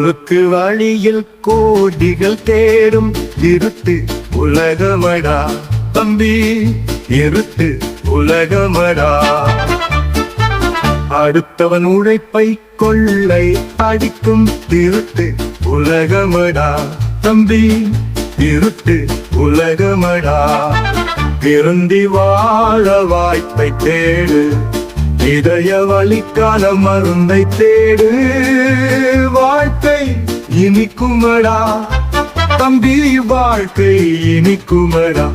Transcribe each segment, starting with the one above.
குறுக்கு வழியில் கோடிகள் தேடும் இருட்டு உலகமடா தம்பி, இருட்டு உலகமடா. அடுத்தவன் உழைப்பை கொள்ளை அடிக்கும் திருட்டு உலகமடா தம்பி, இருட்டு உலகமடா. திருந்தி வாழ வாய்ப்பை தேடு, இதய வலிக்கான மருந்தை தேடு. வாழ்க்கை இனிக்குமடா தம்பி, வாழ்க்கை இனிக்குமடா.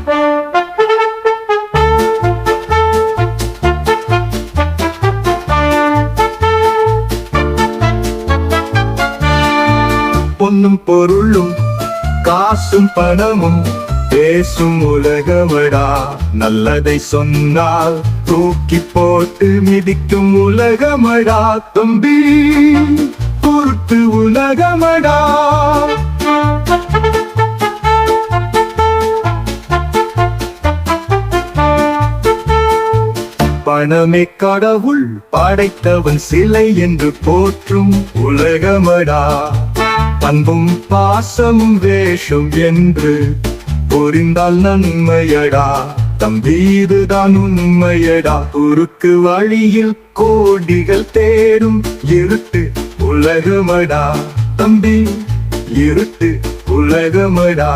பொன்னும் பொருளும் காசும் பணமும் பேசும் உலகமடா. நல்லதை சொன்னால் தூக்கி போட்டு மிதிக்கும் உலகமடா தம்பி, பொறுத்து உலகமடா. பணமே கடவுள் படைத்தவன் சிலை என்று போற்றும் உலகமடா. அன்பும் பாசமும் வேஷம் என்று புரிந்தால் நன்மையடா தம்பி, இதுதான் உண்மையடா. குறுக்கு வழியில் கோடிகள் தேடும் இருட்டு உலகமடா தம்பி, இருட்டு உலகமடா.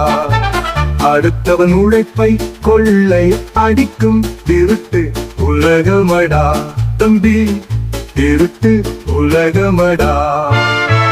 அடுத்தவன் உழைப்பை கொள்ளை அடிக்கும் திருட்டு உலகமடா தம்பி, திருட்டு உலகமடா.